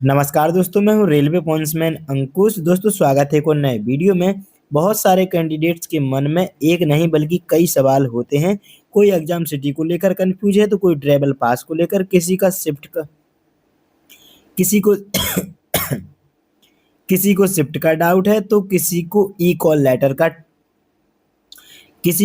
नमस्कार दोस्तों, मैं हूँ रेलवे पॉइंट्समैन अंकुश। दोस्तों, स्वागत है एक और नए वीडियो में। बहुत सारे कैंडिडेट्स के मन में एक नहीं बल्कि कई सवाल होते हैं। कोई एग्जाम सिटी को लेकर कंफ्यूज है तो कोई ट्रेवल पास को लेकर, किसी को शिफ्ट का डाउट है तो किसी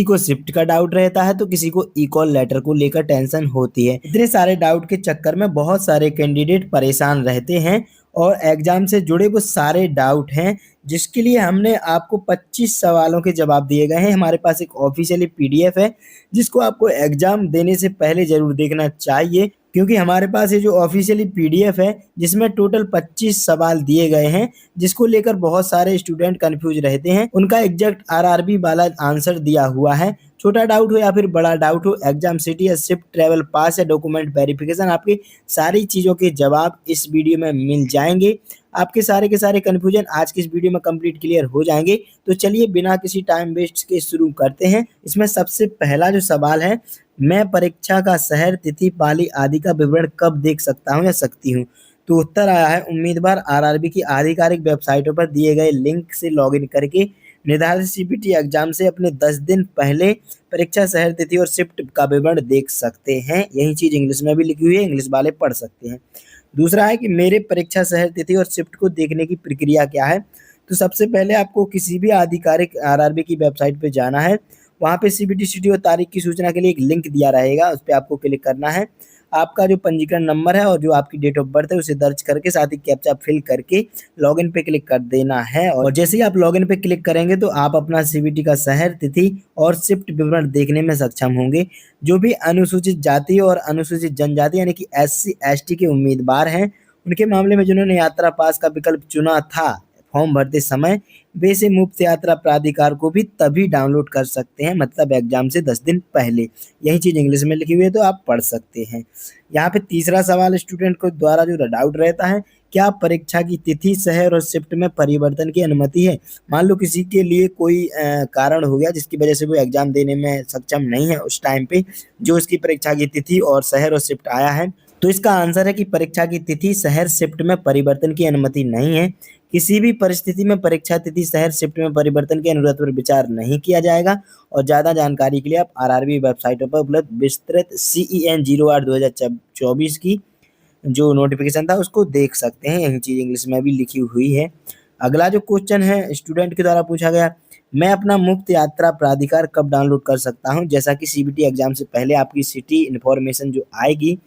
को शिफ्ट का डाउट रहता है तो किसी को ई कॉल लेटर को लेकर टेंशन होती है। इतने सारे डाउट के चक्कर में बहुत सारे कैंडिडेट परेशान रहते हैं और एग्जाम से जुड़े वो सारे डाउट हैं, जिसके लिए हमने आपको 25 सवालों के जवाब दिए गए हैं। हमारे पास एक ऑफिशियली पीडीएफ है जिसको आपको एग्जाम देने से पहले जरूर देखना चाहिए, क्योंकि हमारे पास ये जो ऑफिशियली पीडीएफ है जिसमें टोटल 25 सवाल दिए गए हैं, जिसको लेकर बहुत सारे स्टूडेंट कंफ्यूज रहते हैं। उनका एग्जैक्ट आरआरबी वाला आंसर दिया हुआ है। छोटा डाउट हो या फिर बड़ा डाउट हो, एग्जाम सिटी या शिफ्ट, ट्रेवल पास या डॉक्यूमेंट वेरिफिकेशन, आपकी सारी चीज़ों के जवाब इस वीडियो में मिल जाएंगे। आपके सारे के सारे कन्फ्यूजन आज की इस वीडियो में कंप्लीट क्लियर हो जाएंगे। तो चलिए बिना किसी टाइम वेस्ट के शुरू करते हैं। इसमें सबसे पहला जो सवाल है, मैं परीक्षा का शहर, तिथि, पाली आदि का विवरण कब देख सकता हूँ या सकती हूँ? तो उत्तर आया है, उम्मीदवार आरआरबी की आधिकारिक वेबसाइटों पर दिए गए लिंक से लॉगिन करके निर्धारित सीपीटी एग्जाम से अपने 10 दिन पहले परीक्षा शहर, तिथि और शिफ्ट का विवरण देख सकते हैं। यही चीज इंग्लिश में भी लिखी हुई है, इंग्लिश वाले पढ़ सकते हैं। दूसरा है कि मेरे परीक्षा शहर, तिथि और शिफ्ट को देखने की प्रक्रिया क्या है? तो सबसे पहले आपको किसी भी आधिकारिक आरआरबी की वेबसाइट पे जाना है। वहाँ पे सीबीटी सिटी और तारीख की सूचना के लिए एक लिंक दिया रहेगा, उस पर आपको क्लिक करना है। आपका जो पंजीकरण नंबर है और जो आपकी डेट ऑफ बर्थ है उसे दर्ज करके साथ ही कैप्चा फिल करके लॉगिन पे क्लिक कर देना है। और जैसे ही आप लॉगिन पे क्लिक करेंगे तो आप अपना सीबीटी का शहर, तिथि और शिफ्ट विवरण देखने में सक्षम होंगे। जो भी अनुसूचित जाति और अनुसूचित जनजाति यानी कि एससी एसटी के उम्मीदवार हैं, उनके मामले में जिन्होंने यात्रा पास का विकल्प चुना था फॉर्म भरते समय, वे इसे मुफ्त यात्रा प्राधिकार को भी तभी डाउनलोड कर सकते हैं, मतलब एग्जाम से 10 दिन पहले। यही चीज इंग्लिश में लिखी हुई है तो आप पढ़ सकते हैं। यहाँ पे तीसरा सवाल स्टूडेंट को द्वारा जो डाउट रहता है, क्या परीक्षा की तिथि, शहर और शिफ्ट में परिवर्तन की अनुमति है? मान लो किसी के लिए कोई कारण हो गया जिसकी वजह से वो एग्जाम देने में सक्षम नहीं है उस टाइम पे, जो उसकी परीक्षा की तिथि और शहर और शिफ्ट आया है, तो इसका आंसर है कि परीक्षा की तिथि, शहर, शिफ्ट में परिवर्तन की अनुमति नहीं है। किसी भी परिस्थिति में परीक्षा तिथि, शहर, शिफ्ट में परिवर्तन के अनुरोध पर विचार नहीं किया जाएगा। और ज्यादा जानकारी के लिए आप आरआरबी वेबसाइटों पर उपलब्ध विस्तृत CEN 08/2024 की जो नोटिफिकेशन था उसको देख सकते हैं। यही चीज इंग्लिश में भी लिखी हुई है। अगला जो क्वेश्चन है स्टूडेंट के द्वारा पूछा गया, मैं अपना मुफ्त यात्रा प्राधिकार कब डाउनलोड कर सकता हूं? जैसा कि सीबीटी एग्जाम से पहले आपकी सिटी इन्फॉर्मेशन जो आएगी,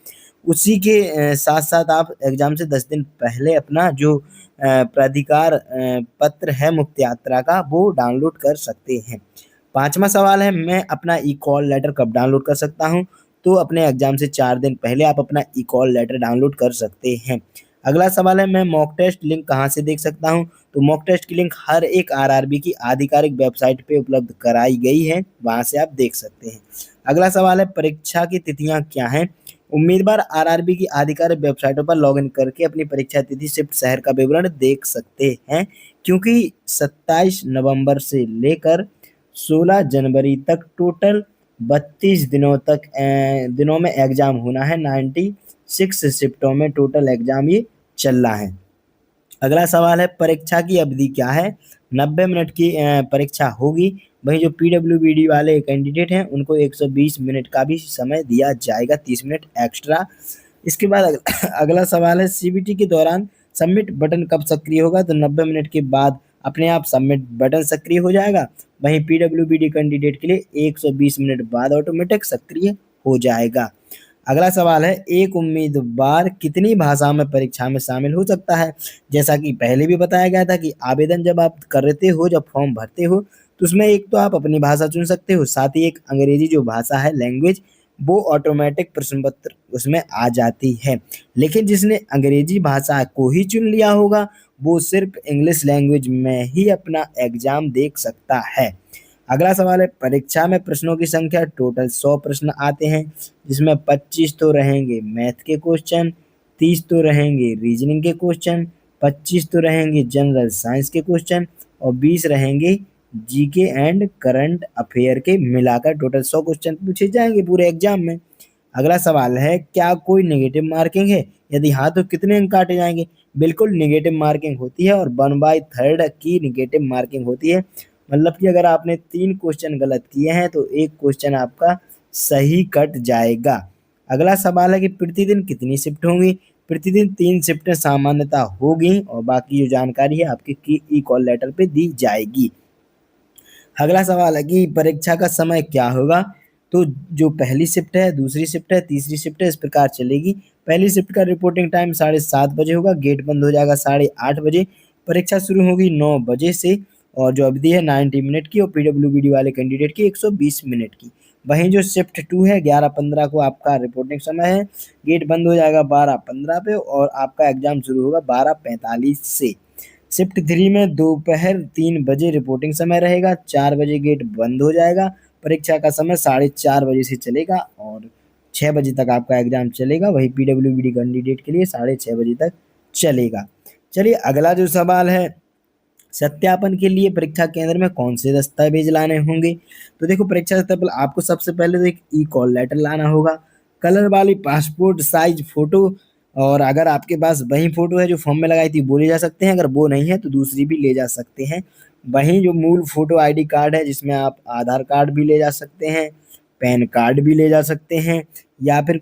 उसी के साथ साथ आप एग्जाम से 10 दिन पहले अपना जो प्राधिकार पत्र है मुफ्त यात्रा का, वो डाउनलोड कर सकते हैं। पांचवा सवाल है, मैं अपना ई कॉल लेटर कब डाउनलोड कर सकता हूं? तो अपने एग्जाम से 4 दिन पहले आप अपना ई कॉल लेटर डाउनलोड कर सकते हैं। अगला सवाल है, मैं मॉक टेस्ट लिंक कहाँ से देख सकता हूँ? तो मॉक टेस्ट की लिंक हर एक आरआरबी की आधिकारिक वेबसाइट पे उपलब्ध कराई गई है, वहां से आप देख सकते हैं। अगला सवाल है, परीक्षा की तिथियां क्या हैं? उम्मीदवार आरआरबी की आधिकारिक वेबसाइटों पर लॉगिन करके अपनी परीक्षा तिथि, शिफ्ट, शहर का विवरण देख सकते हैं, क्योंकि 27 नवंबर से लेकर 16 जनवरी तक टोटल 32 दिनों में एग्जाम होना है। 96 शिफ्टों में टोटल एग्जाम ये चल रहा है। अगला सवाल है, परीक्षा की अवधि क्या है? 90 मिनट की परीक्षा होगी। वहीं जो पीडब्ल्यूबीडी वाले कैंडिडेट हैं उनको 120 मिनट का भी समय दिया जाएगा, 30 मिनट एक्स्ट्रा। इसके बाद अगला सवाल है, सीबीटी के दौरान सबमिट बटन कब सक्रिय होगा? तो 90 मिनट के बाद अपने आप सबमिट बटन सक्रिय हो जाएगा। वहीं पीडब्ल्यूबीडी कैंडिडेट के लिए 120 मिनट बाद ऑटोमेटिक सक्रिय हो जाएगा। अगला सवाल है, एक उम्मीदवार कितनी भाषाओं में परीक्षा में शामिल हो सकता है? जैसा कि पहले भी बताया गया था कि आवेदन जब आप करते हो, जब फॉर्म भरते हो, तो उसमें एक तो आप अपनी भाषा चुन सकते हो, साथ ही एक अंग्रेजी जो भाषा है लैंग्वेज, वो ऑटोमेटिक प्रश्न पत्र उसमें आ जाती है। लेकिन जिसने अंग्रेजी भाषा को ही चुन लिया होगा, वो सिर्फ इंग्लिश लैंग्वेज में ही अपना एग्जाम देख सकता है। अगला सवाल है, परीक्षा में प्रश्नों की संख्या टोटल 100 प्रश्न आते हैं, जिसमें 25 तो रहेंगे मैथ के क्वेश्चन, 30 तो रहेंगे रीजनिंग के क्वेश्चन, 25 तो रहेंगे जनरल साइंस के क्वेश्चन और 20 रहेंगे जीके एंड करंट अफेयर के, मिलाकर टोटल 100 क्वेश्चन पूछे जाएंगे पूरे एग्जाम में। अगला सवाल है, क्या कोई नेगेटिव मार्किंग है? यदि हाँ तो कितने अंक काटे जाएंगे? बिल्कुल नेगेटिव मार्किंग होती है और 1/3 की नेगेटिव मार्किंग होती है। मतलब कि अगर आपने 3 क्वेश्चन गलत किए हैं तो 1 क्वेश्चन आपका सही कट जाएगा। अगला सवाल है कि प्रतिदिन कितनी शिफ्ट होंगी? प्रतिदिन 3 शिफ्टें सामान्यतः होगी और बाकी जो जानकारी है आपके की ई कॉल लेटर पे दी जाएगी। अगला सवाल है कि परीक्षा का समय क्या होगा? तो जो पहली शिफ्ट है, दूसरी शिफ्ट है, तीसरी शिफ्ट है, इस प्रकार चलेगी। पहली शिफ्ट का रिपोर्टिंग टाइम 7:30 बजे होगा, गेट बंद हो जाएगा 8:30 बजे। परीक्षा शुरू होगी 9 बजे से और जो अवधि है 90 मिनट की और पीडब्ल्यूबीडी वाले कैंडिडेट की 120 मिनट की। वहीं जो शिफ्ट 2 है 11:15 को आपका रिपोर्टिंग समय है, गेट बंद हो जाएगा 12:15 पे और आपका एग्जाम शुरू होगा 12:45 से। शिफ्ट 3 में दोपहर 3 बजे रिपोर्टिंग समय रहेगा, 4 बजे गेट बंद हो जाएगा। परीक्षा का समय 4:30 बजे से चलेगा और 6 बजे तक आपका एग्जाम चलेगा। वही पीडब्ल्यूबीडी कैंडिडेट के लिए 6:30 बजे तक चलेगा। चलिए अगला जो सवाल है, सत्यापन के लिए परीक्षा केंद्र में कौन से दस्तावेज लाने होंगे? तो देखो परीक्षा सत्यापन आपको सबसे पहले तो एक ई कॉल लेटर लाना होगा, कलर वाली पासपोर्ट साइज फोटो और अगर आपके पास वही फोटो है जो फॉर्म में लगाई थी वो ले जा सकते हैं, अगर वो नहीं है तो दूसरी भी ले जा सकते हैं। वहीं जो मूल फोटो आईडी कार्ड है जिसमें आप आधार कार्ड भी ले जा सकते हैं, पैन कार्ड भी ले जा सकते हैं या फिर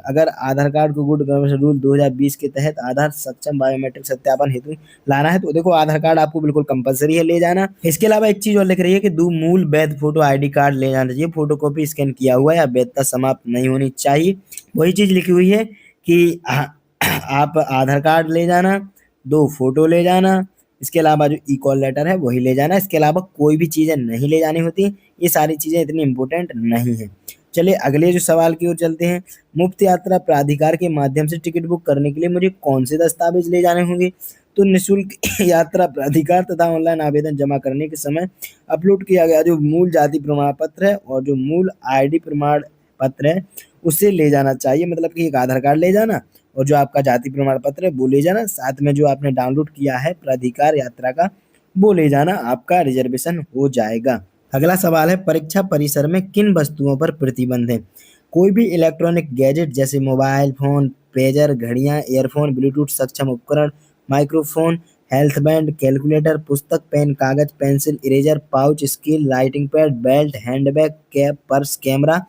अगर आधार कार्ड को गुड गवर्नेंस रूल 2020 के तहत आधार सक्षम बायोमेट्रिक सत्यापन हेतु लाना है तो देखो आधार कार्ड आपको बिल्कुल कंपलसरी है ले जाना। इसके अलावा एक चीज और लिख रही है कि दो मूल वैध फोटो आईडी कार्ड ले जाना चाहिए, फोटो कॉपी स्कैन किया हुआ या वैधता समाप्त नहीं होनी चाहिए। वही चीज लिखी हुई है कि आप आधार कार्ड ले जाना, 2 फोटो ले जाना, इसके अलावा जो ई कॉल लेटर है वही ले जाना। इसके अलावा कोई भी चीजें नहीं ले जानी होती, ये सारी चीजें इतनी इंपॉर्टेंट नहीं है। चलिए अगले जो सवाल की ओर चलते हैं, मुफ्त यात्रा प्राधिकार के माध्यम से टिकट बुक करने के लिए मुझे कौन से दस्तावेज ले जाने होंगे? तो निःशुल्क यात्रा प्राधिकार तथा ऑनलाइन आवेदन जमा करने के समय अपलोड किया गया जो मूल जाति प्रमाण पत्र है और जो मूल आईडी प्रमाण पत्र है उसे ले जाना चाहिए। मतलब कि एक आधार कार्ड ले जाना और जो आपका जाति प्रमाण पत्र है वो ले जाना, साथ में जो आपने डाउनलोड किया है प्राधिकार यात्रा का वो ले जाना, आपका रिजर्वेशन हो जाएगा। अगला सवाल है, परीक्षा परिसर में किन वस्तुओं पर प्रतिबंध है? कोई भी इलेक्ट्रॉनिक गैजेट जैसे मोबाइल फोन, पेजर, घड़ियां, ईयरफोन, ब्लूटूथ सक्षम उपकरण, माइक्रोफोन, हेल्थ बैंड, कैलकुलेटर, पुस्तक, पेन, कागज, pencil, eraser, pouch, scale, writing pad, belt, handbag, cap, purse, camera,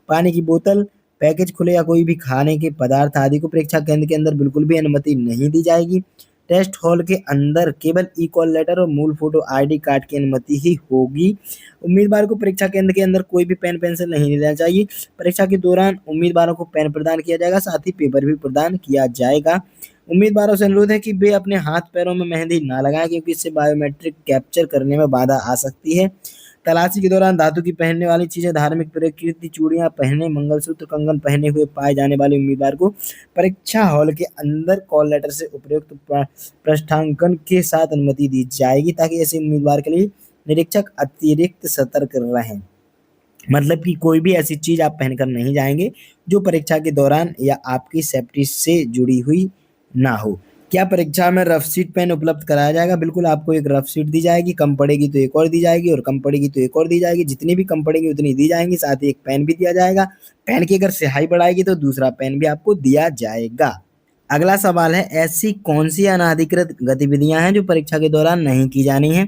पानी की बोतल, पैकेज खुले या कोई भी खाने के पदार्थ आदि को परीक्षा केंद्र के अंदर बिल्कुल भी अनुमति नहीं दी जाएगी। टेस्ट हॉल के अंदर केवल ई कॉल लेटर और मूल फोटो आईडी कार्ड की अनुमति ही होगी। उम्मीदवार को परीक्षा केंद्र के अंदर कोई भी पेन पेंसिल नहीं लेना चाहिए। परीक्षा के दौरान उम्मीदवारों को पेन प्रदान किया जाएगा, साथ ही पेपर भी प्रदान किया जाएगा। उम्मीदवारों से अनुरोध है कि वे अपने हाथ पैरों में मेहंदी ना लगाएं क्योंकि इससे बायोमेट्रिक कैप्चर करने में बाधा आ सकती है। तलाशी के दौरान धातु की पहनने वाली चीजें, धार्मिक प्रकृति, चूड़ियां पहने, मंगलसूत्र, कंगन पहने हुए पाए जाने वाले उम्मीदवार को परीक्षा हॉल के अंदर कॉल लेटर से उपयुक्त पृष्ठांकन के साथ अनुमति दी जाएगी ताकि ऐसे उम्मीदवार के लिए निरीक्षक अतिरिक्त सतर्क रहें। मतलब कि कोई भी ऐसी चीज आप पहनकर नहीं जाएंगे जो परीक्षा के दौरान या आपकी सेफ्टी से जुड़ी हुई ना हो। क्या परीक्षा में रफ शीट पेन उपलब्ध कराया जाएगा? बिल्कुल आपको एक रफ शीट दी जाएगी, कम पड़ेगी तो एक और दी जाएगी और कम पड़ेगी तो एक और दी जाएगी, जितनी भी कम पड़ेगी उतनी दी जाएंगी, साथ ही एक पेन भी दिया जाएगा। पेन की अगर स्याही बढ़ाएगी तो दूसरा पेन भी आपको दिया जाएगा। अगला सवाल है, ऐसी कौन सी अनाधिकृत गतिविधियां हैं जो परीक्षा के दौरान नहीं की जानी है?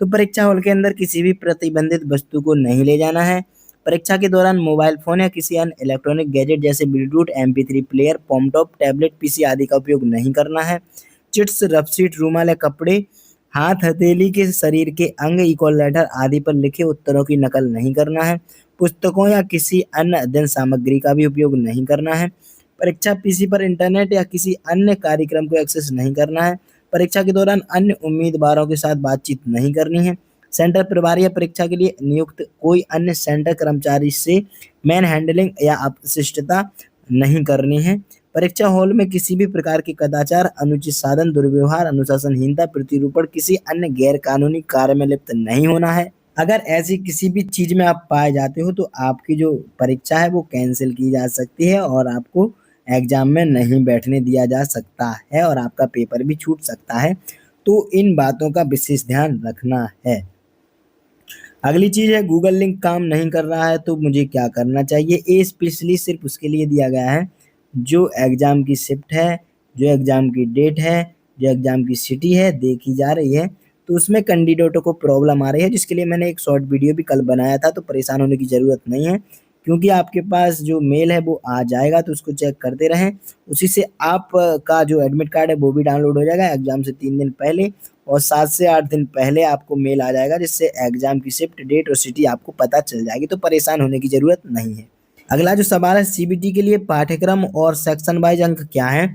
तो परीक्षा हॉल के अंदर किसी भी प्रतिबंधित वस्तु को नहीं ले जाना है। परीक्षा के दौरान मोबाइल फोन या किसी अन्य इलेक्ट्रॉनिक गैजेट जैसे Bluetooth, MP3 player, palmtop, tablet, PC आदि का उपयोग नहीं करना है। चिट्स, रफशीट, रूमाल या कपड़े, हाथ हथेली के शरीर के अंग, इक्वल लेटर आदि पर लिखे उत्तरों की नकल नहीं करना है। पुस्तकों या किसी अन्य अध्ययन सामग्री का भी उपयोग नहीं करना है। परीक्षा PC पर इंटरनेट या किसी अन्य कार्यक्रम को एक्सेस नहीं करना है। परीक्षा के दौरान अन्य उम्मीदवारों के साथ बातचीत नहीं करनी है। सेंटर प्रभारी या परीक्षा के लिए नियुक्त कोई अन्य सेंटर कर्मचारी से मैन हैंडलिंग या अपशिष्टता नहीं करनी है। परीक्षा हॉल में किसी भी प्रकार के कदाचार, अनुचित साधन, दुर्व्यवहार, अनुशासनहीनता, प्रतिरूपण, किसी अन्य गैर कानूनी कार्य में लिप्त नहीं होना है। अगर ऐसी किसी भी चीज में आप पाए जाते हो तो आपकी जो परीक्षा है वो कैंसिल की जा सकती है और आपको एग्जाम में नहीं बैठने दिया जा सकता है और आपका पेपर भी छूट सकता है। तो इन बातों का विशेष ध्यान रखना है। अगली चीज है, गूगल लिंक काम नहीं कर रहा है तो मुझे क्या करना चाहिए? ये स्पेशली सिर्फ उसके लिए दिया गया है जो एग्जाम की शिफ्ट है, जो एग्जाम की डेट है, जो एग्ज़ाम की सिटी है देखी जा रही है, तो उसमें कैंडिडेटों को प्रॉब्लम आ रही है, जिसके लिए मैंने एक शॉर्ट वीडियो भी कल बनाया था, तो परेशान होने की ज़रूरत नहीं है, क्योंकि आपके पास जो मेल है वो आ जाएगा, तो उसको चेक करते रहें। उसी से आप का जो एडमिट कार्ड है वो भी डाउनलोड हो जाएगा एग्ज़ाम से 3 दिन पहले, और 7 से 8 दिन पहले आपको मेल आ जाएगा, जिससे एग्ज़ाम की शिफ्ट, डेट और सिटी आपको पता चल जाएगी, तो परेशान होने की ज़रूरत नहीं है। अगला जो सवाल है, सीबीटी के लिए पाठ्यक्रम और सेक्शन वाइज अंक क्या है?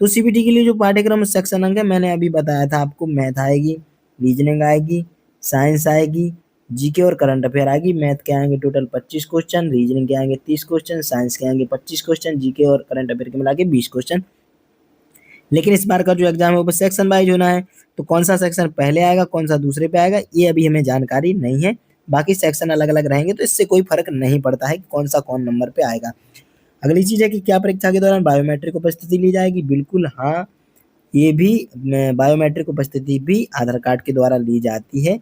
तो सीबीटी के लिए जो पाठ्यक्रम और सेक्शन अंक है, मैंने अभी बताया था आपको, मैथ आएगी, रीजनिंग आएगी, साइंस आएगी, जीके और करंट अफेयर आएगी। मैथ के आएंगे टोटल 25 क्वेश्चन, रीजनिंग के आएंगे 30 क्वेश्चन, साइंस के आएंगे 25 क्वेश्चन, जीके और करंट अफेयर के मिला के 20 क्वेश्चन। लेकिन इस बार का जो एग्जाम है वो सेक्शन वाइज होना है, तो कौन सा सेक्शन पहले आएगा, कौन सा दूसरे पे आएगा, ये अभी हमें जानकारी नहीं है। बाकी सेक्शन अलग अलग रहेंगे, तो इससे कोई फर्क नहीं पड़ता है कि कौन सा कौन नंबर पे आएगा। अगली चीज है कि क्या परीक्षा के दौरान बायोमेट्रिक उपस्थिति ली जाएगी? बिल्कुल हाँ, ये भी बायोमेट्रिक उपस्थिति भी आधार कार्ड के द्वारा ली जाती है।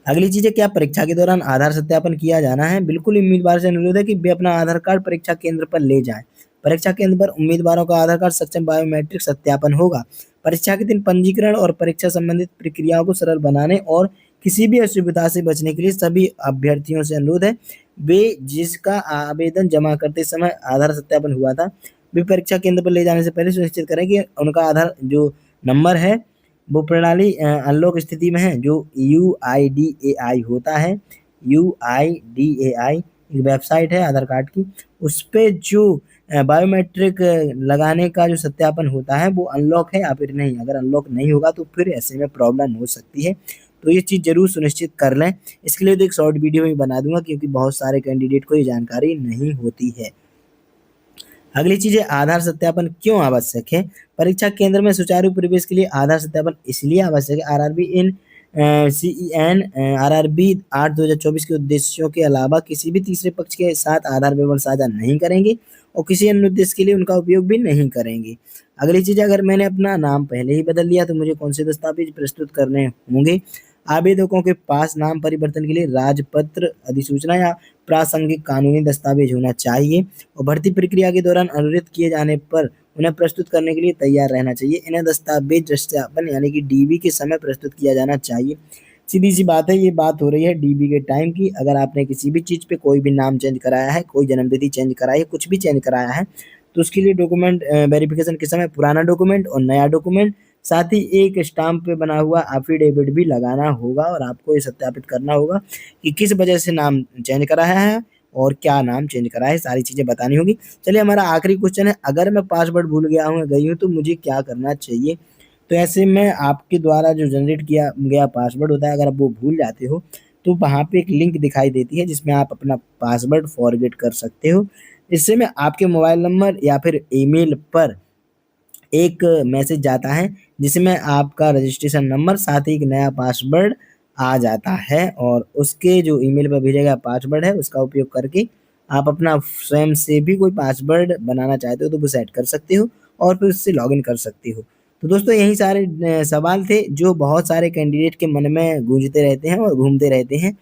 अगली चीज है, क्या परीक्षा के दौरान आधार सत्यापन किया जाना है? बिल्कुल, उम्मीदवार से अनुरोध है कि वे अपना आधार कार्ड परीक्षा केंद्र पर ले जाएं। परीक्षा केंद्र पर उम्मीदवारों का आधार कार्ड सक्षम बायोमेट्रिक सत्यापन होगा। परीक्षा के दिन पंजीकरण और परीक्षा संबंधित प्रक्रियाओं को सरल बनाने और किसी भी असुविधा से बचने के लिए सभी अभ्यर्थियों से अनुरोध है, वे जिसका आवेदन जमा करते समय आधार सत्यापन हुआ था, वे परीक्षा केंद्र पर ले जाने से पहले सुनिश्चित करें कि उनका आधार जो नंबर है वो प्रणाली अनलॉक स्थिति में है। जो UIDAI होता है, UIDAI एक वेबसाइट है आधार कार्ड की, उस पे जो बायोमेट्रिक लगाने का जो सत्यापन होता है वो अनलॉक है या फिर नहीं। अगर अनलॉक नहीं होगा तो फिर ऐसे में प्रॉब्लम हो सकती है, तो ये चीज़ ज़रूर सुनिश्चित कर लें। इसके लिए तो एक शॉर्ट वीडियो भी बना दूंगा, क्योंकि बहुत सारे कैंडिडेट को ये जानकारी नहीं होती है। अगली चीज है, आधार सत्यापन क्यों आवश्यक है? परीक्षा केंद्र में सुचारू परिवेश के लिए आधार सत्यापन इसलिए आवश्यक है, आरआरबी इन CEN आरआरबी 8/2024 के उद्देश्यों के अलावा किसी भी तीसरे पक्ष के साथ आधार विवरण साझा नहीं करेंगे और किसी अन्य उद्देश्य के लिए उनका उपयोग भी नहीं करेंगे। अगली चीज, अगर मैंने अपना नाम पहले ही बदल लिया तो मुझे कौन से दस्तावेज प्रस्तुत करने होंगे? आवेदकों के पास नाम परिवर्तन के लिए राजपत्र, अधिसूचना या प्रासंगिक कानूनी दस्तावेज होना चाहिए, और भर्ती प्रक्रिया के दौरान अनुरोध किए जाने पर उन्हें प्रस्तुत करने के लिए तैयार रहना चाहिए। इन्हें दस्तावेज सत्यापन यानी कि डीबी के समय प्रस्तुत किया जाना चाहिए। सीधी सी बात है, ये बात हो रही है डीबी के टाइम की। अगर आपने किसी भी चीज़ पे कोई भी नाम चेंज कराया है, कोई जन्मतिथि चेंज कराई है, कुछ भी चेंज कराया है, तो उसके लिए डॉक्यूमेंट वेरिफिकेशन के समय पुराना डॉक्यूमेंट और नया डॉक्यूमेंट, साथ ही एक स्टाम्प पे बना हुआ एफिडेविट भी लगाना होगा, और आपको ये सत्यापित करना होगा कि किस वजह से नाम चेंज कराया है और क्या नाम चेंज कराया है, सारी चीज़ें बतानी होगी। चलिए, हमारा आखिरी क्वेश्चन है, अगर मैं पासवर्ड भूल गया हूँ, गई हूँ, तो मुझे क्या करना चाहिए? तो ऐसे में आपके द्वारा जो जनरेट किया गया पासवर्ड होता है, अगर आप वो भूल जाते हो, तो वहाँ पे एक लिंक दिखाई देती है जिसमें आप अपना पासवर्ड फॉरगेट कर सकते हो। इससे में आपके मोबाइल नंबर या फिर ईमेल पर एक मैसेज जाता है, जिसमें आपका रजिस्ट्रेशन नंबर साथ ही एक नया पासवर्ड आ जाता है, और उसके जो ईमेल पर भेजा गया पासवर्ड है उसका उपयोग करके आप अपना स्वयं से भी कोई पासवर्ड बनाना चाहते हो तो वो सेट कर सकते हो, और फिर उससे लॉगिन कर सकते हो। तो दोस्तों, यही सारे सवाल थे जो बहुत सारे कैंडिडेट के मन में गूंजते रहते हैं और घूमते रहते हैं।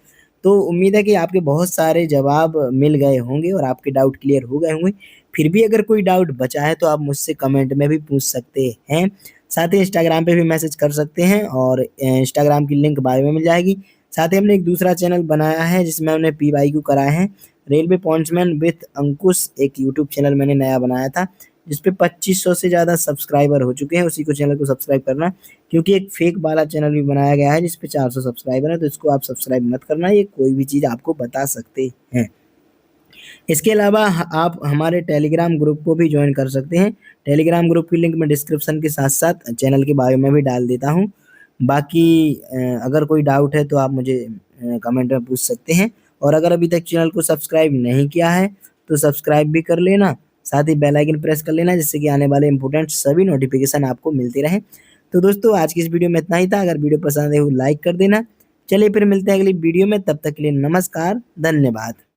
तो उम्मीद है कि आपके बहुत सारे जवाब मिल गए होंगे और आपके डाउट क्लियर हो गए होंगे। फिर भी अगर कोई डाउट बचा है तो आप मुझसे कमेंट में भी पूछ सकते हैं। साथ ही इंस्टाग्राम पे भी मैसेज कर सकते हैं, और इंस्टाग्राम की लिंक बायो में मिल जाएगी। साथ ही हमने एक दूसरा चैनल बनाया है जिसमें हमने PYQ कराए हैं, रेलवे पॉइंट्समैन विथ अंकुश, एक यूट्यूब चैनल मैंने नया बनाया था जिस पे 2500 से ज़्यादा सब्सक्राइबर हो चुके हैं। उसी को चैनल को सब्सक्राइब करना, क्योंकि एक फेक वाला चैनल भी बनाया गया है जिस पे 400 सब्सक्राइबर है, तो इसको आप सब्सक्राइब मत करना, ये कोई भी चीज़ आपको बता सकते हैं। इसके अलावा आप हमारे टेलीग्राम ग्रुप को भी ज्वाइन कर सकते हैं। टेलीग्राम ग्रुप की लिंक मैं डिस्क्रिप्शन के साथ-साथ चैनल के बायो में भी डाल देता हूँ। बाकी अगर कोई डाउट है तो आप मुझे कमेंट में पूछ सकते हैं, और अगर अभी तक चैनल को सब्सक्राइब नहीं किया है तो सब्सक्राइब भी कर लेना, साथ ही बेल आइकन प्रेस कर लेना, जिससे कि आने वाले इम्पोर्टेंट सभी नोटिफिकेशन आपको मिलते रहें। तो दोस्तों, आज की इस वीडियो में इतना ही था। अगर वीडियो पसंद आए हो लाइक कर देना। चलिए फिर मिलते हैं अगली वीडियो में, तब तक के लिए नमस्कार, धन्यवाद।